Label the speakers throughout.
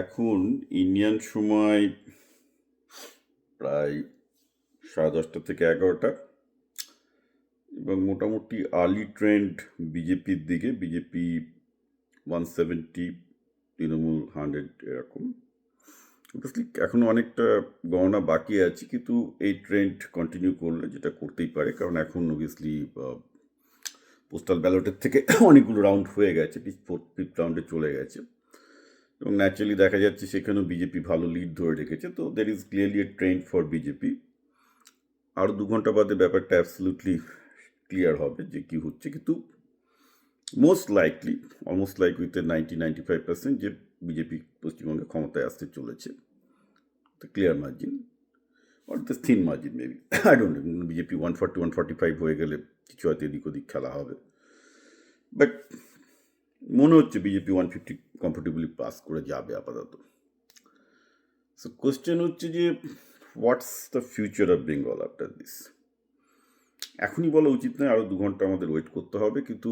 Speaker 1: এখন ইন্ডিয়ান সময় প্রায় 10:30 থেকে 11টা এবং মোটামুটি আর্লি ট্রেন্ড বিজেপির দিকে। বিজেপি 170, তৃণমূল 100 এরকম। অবভিয়াসলি এখনও অনেকটা গণনা বাকি আছে, কিন্তু এই ট্রেন্ড কন্টিনিউ করলে, যেটা করতেই পারে, কারণ এখন অবভিয়াসলি পোস্টাল ব্যালটের থেকে অনেকগুলো রাউন্ড হয়ে গেছে, ফিফথ রাউন্ডে চলে গেছে, এবং ন্যাচারালি দেখা যাচ্ছে সেখানেও বিজেপি ভালো লিড ধরে রেখেছে। তো there is clearly A trend for BJP. আরও 2 ঘন্টা বাদে ব্যাপারটা অ্যাবসলিউটলি ক্লিয়ার হবে যে কী হচ্ছে, কিন্তু most likely, almost like with 90-95% যে বিজেপি পশ্চিমবঙ্গে ক্ষমতায় আসতে চলেছে, clear margin, or the thin margin maybe, I don't know. BJP 140-145 হয়ে গেলে কিছু হয়তো এদিক ওদিক খেলা হবে, বাট মনে হচ্ছে বিজেপি 150 কমফোর্টেবলি পাস করে যাবে আপাতত। সো কোয়েশ্চেন হচ্ছে যে what's the future of Bengal after this. এখনই বলা উচিত নয়, আরও 2 ঘন্টা আমাদের ওয়েট করতে হবে, কিন্তু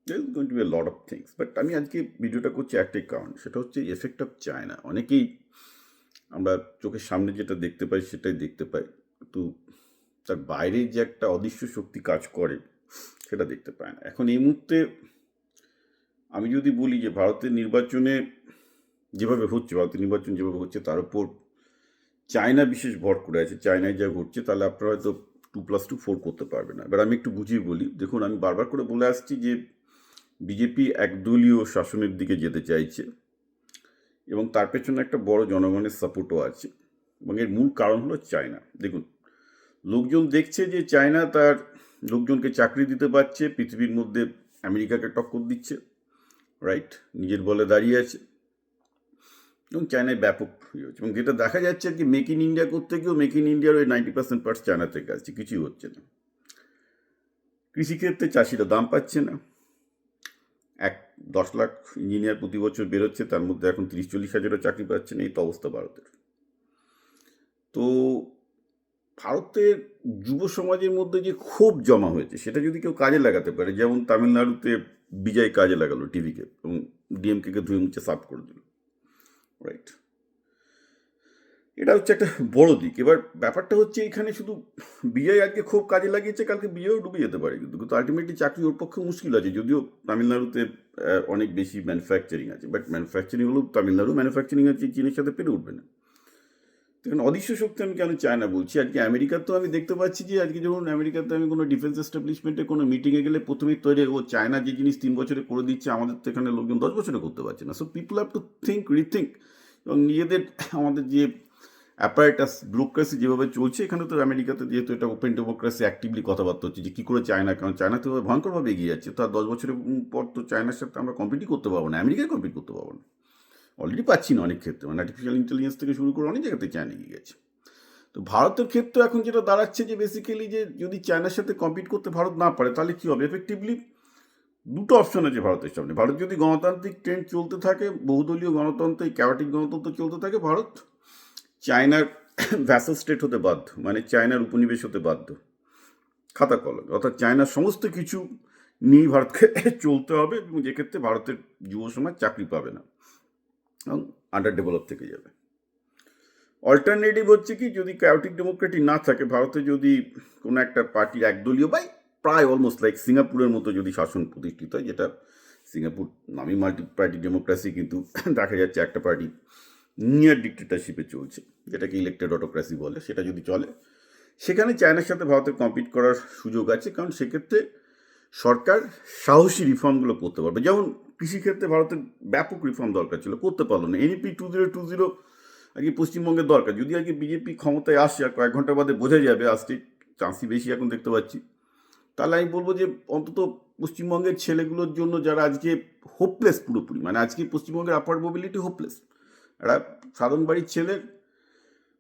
Speaker 1: there is going to be a lot of things. But আমি আজকে ভিডিওটা করছি একটাই কারণ, সেটা হচ্ছে এফেক্ট অফ চায়না। অনেকেই আমরা চোখের সামনে যেটা দেখতে পাই সেটাই দেখতে পাই, কিন্তু তার বাইরে যে একটা অদৃশ্য শক্তি কাজ করে সেটা দেখতে পায় না। এখন এই মুহূর্তে আমি যদি বলি যে ভারতের নির্বাচনে যেভাবে হচ্ছে, ভারতের নির্বাচন যেভাবে হচ্ছে, তার উপর চায়না বিশেষ ভর করে আছে, চায়নায় যা ঘটছে, তাহলে আপনারা হয়তো 2+2 4 করতে পারবে না। এবার আমি একটু বুঝিয়ে বলি। দেখুন, আমি বারবার করে বলে আসছি যে বিজেপি একদলীয় শাসনের দিকে যেতে চাইছে, এবং তার পেছনে একটা বড় জনগণের সাপোর্টও আছে, এবং এর মূল কারণ হলো চায়না। দেখুন, লোকজন দেখছে যে চায়না তার লোকজনকে চাকরি দিতে পারছে, পৃথিবীর মধ্যে আমেরিকাকে টক্কর দিচ্ছে, রাইট, নিজের বলে দাঁড়িয়ে আছে, এবং চায়নায় ব্যাপক ইয়ে হচ্ছে। এবং যেটা দেখা যাচ্ছে আর কি, মেক ইন ইন্ডিয়া করতে গিয়েও মেক ইন ইন্ডিয়ার ওই 90% পার্টস চায়না থেকে আসছে, কিছুই হচ্ছে না। কৃষিক্ষেত্রে চাষিরা দাম পাচ্ছে না। 10 লাখ ইঞ্জিনিয়ার প্রতি বছর বেরোচ্ছে, তার মধ্যে এখন 30-40 হাজারও চাকরি পাচ্ছে না। এই তো অবস্থা ভারতের। তো ভারতের যুব সমাজের মধ্যে যে ক্ষোভ জমা হয়েছে, সেটা যদি কেউ কাজে লাগাতে পারে, যেমন তামিলনাড়ুতে বিজয় কাজে লাগালো টিভিকে, এবং ডিএমকে ধুয়ে মুছে সাফ করে দিল, রাইট, এটা হচ্ছে একটা বড় দিক। এবার ব্যাপারটা হচ্ছে এখানে শুধু বিজয় আজকে খুব কাজে লাগিয়েছে, কালকে বিজয়ও ডুবে যেতে পারে, কিন্তু আলটিমেটলি চাকরি ওর পক্ষে মুশকিল আছে। যদিও তামিলনাড়ুতে অনেক বেশি ম্যানুফ্যাকচারিং আছে, বাট ম্যানুফ্যাকচারিং হলেও তামিলনাড়ু ম্যানুফ্যাকচারিং আছে, চীনের সাথে পেরে উঠবে না। এখানে অদৃশ্য শক্তি আমি কেন চায়না বলছি, আজকে আমেরিকাতেও আমি দেখতে পাচ্ছি যে আজকে যখন আমেরিকাতে আমি কোনো ডিফেন্স এস্টাবলিশমেন্টে কোনো মিটিংয়ে গেলে প্রথমেই তৈরি, ও চায়না যে জিনিস 3 বছরে করে দিচ্ছে, আমাদের তো এখানে লোকজন 10 বছরে করতে পারছে না। So people have to think, rethink, এবং নিজেদের আমাদের যে অ্যাপারেটাস ব্যুরোক্রেসি যেভাবে চলছে, এখানে তো আমেরিকাতে যেহেতু এটা ওপেন ডেমোক্রেসি, অ্যাক্টিভলি কথাবার্তা হচ্ছে যে কী করে চায়না, কারণ চায়না তো ভয়ঙ্করভাবে এগিয়ে যাচ্ছে। তার 10 বছরের পর তো চায়নার সাথে আমরা কম্পিটই করতে পারবো না, আমেরিকায় কম্পিট করতে পারবো না, অলরেডি পাচ্ছি না অনেক ক্ষেত্রে, মানে আর্টিফিশিয়াল ইন্টেলিজেন্স থেকে শুরু করে অনেক জায়গাতে চায়না এগিয়ে গেছে। তো ভারতের ক্ষেত্রে এখন যেটা দাঁড়াচ্ছে যে বেসিক্যালি যে যদি চায়নার সাথে কম্পিট করতে ভারত না পারে, তাহলে কী হবে? এফেক্টিভলি দুটো অপশন আছে ভারতের সামনে। ভারত যদি গণতান্ত্রিক ট্রেন্ড চলতে থাকে, বহুদলীয় গণতন্ত্র, এই ক্যাওয়াটিক গণতন্ত্র চলতে থাকে, ভারত চায়নার ভ্যাসেল স্টেট হতে বাধ্য, মানে চায়নার উপনিবেশ হতে বাধ্য, খাতা কলম, অর্থাৎ চায়নার সমস্ত কিছু নিয়েই ভারতকে চলতে হবে, এবং যেক্ষেত্রে ভারতের যুব সমাজ চাকরি পাবে না এবং আন্ডার ডেভেলপ থেকে যাবে। অল্টারনেটিভ হচ্ছে কি, যদি ক্যাওটিক ডেমোক্রেটি না থাকে, ভারতে যদি কোনো একটা পার্টির একদলীয় বা প্রায় অলমোস্ট লাইক সিঙ্গাপুরের মতো যদি শাসন প্রতিষ্ঠিত হয়, যেটা সিঙ্গাপুর নামই মাল্টি পার্টি ডেমোক্রেসি, কিন্তু দেখা যাচ্ছে একটা পার্টি নিয়ার ডিক্টেটরশিপে চলছে, যেটাকে ইলেক্টেড অটোক্রেসি বলে, সেটা যদি চলে, সেখানে চায়নার সাথে ভারতের কম্পিট করার সুযোগ আছে, কারণ সেক্ষেত্রে সরকার সাহসী রিফর্মগুলো করতে পারবে। যেমন কৃষিক্ষেত্রে ভারতের ব্যাপক রিফর্ম দরকার ছিল, করতে পারলো না। এনইপি 2020 আর কি পশ্চিমবঙ্গের দরকার। যদি আর কি বিজেপি ক্ষমতায় আসে, আর কয়েক ঘন্টা বাদে বোঝা যাবে, আসতে চান্সই বেশি এখন দেখতে পাচ্ছি, তাহলে আমি বলবো যে অন্তত পশ্চিমবঙ্গের ছেলেগুলোর জন্য যারা আজকে হোপলেস পুরোপুরি, মানে আজকে পশ্চিমবঙ্গের আপার মোবিলিটি হোপলেস, একটা সাধারণ বাড়ির ছেলের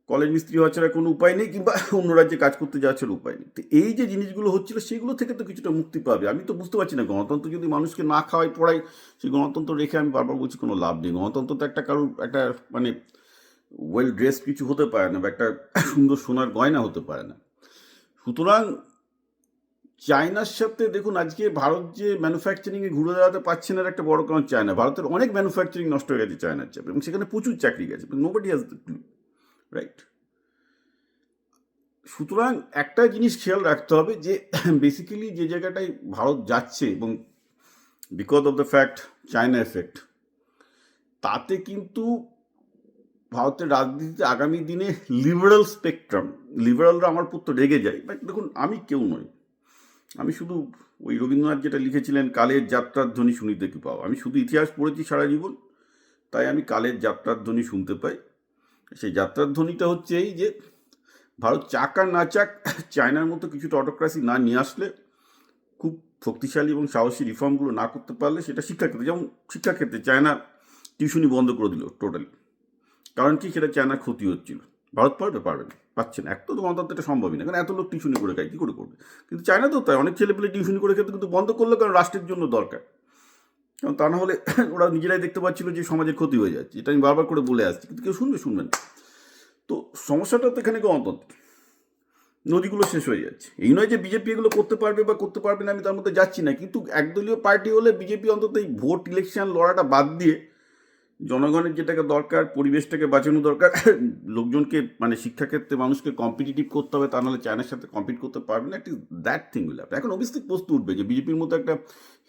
Speaker 1: কলেজ মিস্ত্রি হওয়া ছাড়া কোনো উপায় নেই, কিংবা অন্য রাজ্যে কাজ করতে যাওয়া ছাড়া উপায় নেই। তো এই যে জিনিসগুলো হচ্ছিল, সেগুলো থেকে তো কিছুটা মুক্তি পাবে। আমি তো বুঝতে পারছি না, গণতন্ত্র যদি মানুষকে না খাওয়াই পড়াই, সেই গণতন্ত্র রেখে আমি বারবার বলছি কোনো লাভ নেই। গণতন্ত্র তো একটা কারোর একটা মানে ওয়েল ড্রেস কিছু হতে পারে না, বা একটা সুন্দর সোনার গয়না হতে পারে না। সুতরাং চায়নার সাথে দেখুন আজকে ভারত যে ম্যানুফ্যাকচারিংয়ে ঘুরে দাঁড়াতে পারছে না, একটা বড় কারণ চায়না। ভারতের অনেক ম্যানুফ্যাকচারিং নষ্ট হয়ে গেছে চায়নার চাপে, এবং সেখানে প্রচুর চাকরি গেছে, nobody has the clue, right? সুতরাং একটা জিনিস খেয়াল রাখতে হবে যে বেসিক্যালি যে জায়গাটায় ভারত যাচ্ছে, এবং because of the fact China effect, তাতে কিন্তু ভারতের রাজনীতিতে আগামী দিনে লিবারাল স্পেকট্রাম, লিবারালরা আমার পুত্র রেগে যায়, বাট দেখুন আমি কেউ নই, আমি শুধু ওই রবীন্দ্রনাথ যেটা লিখেছিলেন, কালের যাত্রার ধ্বনি শুনিতে কি পাও, আমি শুধু ইতিহাস পড়েছি সারা জীবন, তাই আমি কালের যাত্রার ধ্বনি শুনতে পাই। সেই যাত্রার ধ্বনিটা হচ্ছে এই যে ভারত চাক আর না চাক, চায়নার মতো কিছুটা অটোক্রাসি না নিয়ে আসলে, খুব শক্তিশালী এবং সাহসী রিফর্মগুলো না করতে পারলে, সেটা শিক্ষাক্ষেত্রে, যেমন শিক্ষাক্ষেত্রে চায়না টিউশনি বন্ধ করে দিল টোটালি, কারণ কি সেটা চায়নার ক্ষতি হচ্ছিল। ভারত পারবে না, পাচ্ছে না, এক তো গণতন্ত্র এটা সম্ভবই না, কারণ এত লোক টিউশনি করে খায়, কী করে করবে? কিন্তু চায়না তো তাই, অনেক ছেলেপেলে টিউশনি করে খেতে, কিন্তু বন্ধ করলো কারণ রাষ্ট্রের জন্য দরকার, কারণ তা না হলে ওরা নিজেরাই দেখতে পাচ্ছিল যে সমাজের ক্ষতি হয়ে যাচ্ছে, এটা আমি বারবার করে বলে আসছি, কিন্তু কেউ শুনবে না। তো সমস্যাটা তো এখানে গণতন্ত্র, নদীগুলো শেষ হয়ে যাচ্ছে। এই নয় যে বিজেপি এগুলো করতে পারবে বা করতে পারবে না, আমি তার মধ্যে যাচ্ছি না, কিন্তু একদলীয় পার্টি হলে বিজেপি অন্তত এই ভোট ইলেকশন লড়াটা বাদ দিয়ে জনগণের যেটাকে দরকার, পরিবেশটাকে বাঁচানো দরকার, লোকজনকে মানে শিক্ষাক্ষেত্রে মানুষকে কম্পিটিটিভ করতে হবে, তা নাহলে চায়নার সাথে কম্পিট করতে পারবে না, একটি দ্যাট থিং উইল হ্যাপেন। এখন অবশ্যই প্রশ্ন উঠবে যে বিজেপির মতো একটা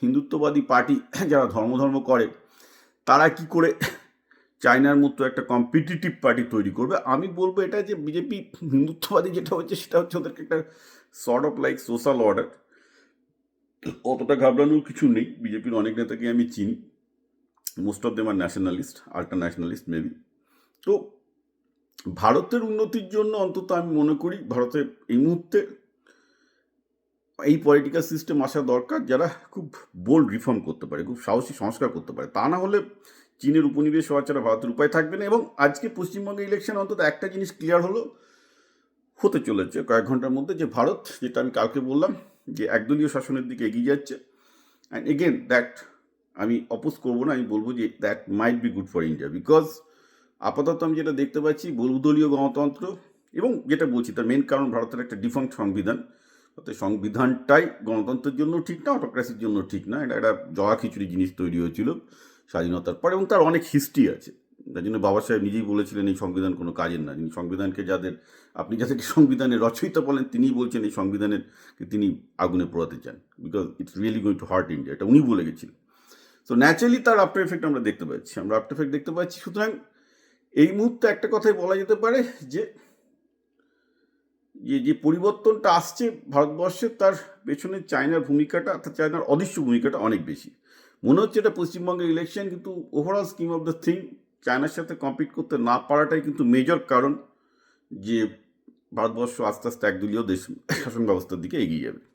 Speaker 1: হিন্দুত্ববাদী পার্টি যারা ধর্ম করে, তারা কি করে চায়নার মতো একটা কম্পিটিটিভ পার্টি তৈরি করবে? আমি বলবো এটা যে বিজেপি হিন্দুত্ববাদী যেটা হচ্ছে, সেটা হচ্ছে ওদেরকে একটা sort of like social order, অতটা ঘাবড়ানোর কিছু নেই। বিজেপির অনেক নেতাকে আমি চিনি, most of them are nationalist, ultra nationalist maybe. তো ভারতের উন্নতির জন্য অন্তত আমি মনে করি ভারতের এই মুহূর্তে এই পলিটিক্যাল সিস্টেম আসা দরকার, যারা খুব বোল্ড রিফর্ম করতে পারে, খুব সাহসী সংস্কার করতে পারে। তা না হলে চীনের উপনিবেশ হওয়া ছাড়া ভারতের উপায় থাকবে না। এবং আজকে পশ্চিমবঙ্গের ইলেকশন অন্তত একটা জিনিস ক্লিয়ার হতে চলেছে কয়েক ঘন্টার মধ্যে, যে ভারত, যেটা আমি কালকে বললাম, যে একদলীয় শাসনের দিকে এগিয়ে যাচ্ছে। অ্যান্ড এগেন দ্যাট আমি অপোজ করবো না, আমি বলবো যে that might be good for India, because আপাতত আমি যেটা দেখতে পাচ্ছি বহুদলীয় গণতন্ত্র, এবং যেটা বলছি তার মেন কারণ ভারতের একটা ডিফাঙ্ক্ট সংবিধান, অর্থাৎ সংবিধানটাই গণতন্ত্রের জন্য ঠিক না, অটোক্রেসির জন্য ঠিক না, এটা একটা জগা খিচুড়ি জিনিস তৈরি হয়েছিল স্বাধীনতার পর, এবং তার অনেক হিস্ট্রি আছে। তার জন্য বাবা সাহেব নিজেই বলেছিলেন এই সংবিধান কোনো কাজের না। যিনি সংবিধানকে আপনি যাদেরকে সংবিধানের রচয়িতা বলেন, তিনিই বলছেন এই সংবিধানের তিনি আগুনে পোড়াতে চান, because it's really going to heart India, এটা উনি বলে গেছিলেন। সো ন্যাচারালি তার আফটার এফেক্ট আমরা দেখতে পাচ্ছি। সুতরাং এই মুহূর্তে একটা কথাই বলা যেতে পারে যে যে পরিবর্তনটা আসছে ভারতবর্ষে, তার পেছনে চায়নার ভূমিকাটা, অর্থাৎ চায়নার অদৃশ্য ভূমিকাটা অনেক বেশি। মনে হচ্ছে এটা পশ্চিমবঙ্গের ইলেকশন, কিন্তু overall scheme of the thing চায়নার সাথে কম্পিট করতে না পারাটাই কিন্তু মেজর কারণ যে ভারতবর্ষ আস্তে আস্তে একদলীয় দেশ শাসন ব্যবস্থার দিকে এগিয়ে যাবে।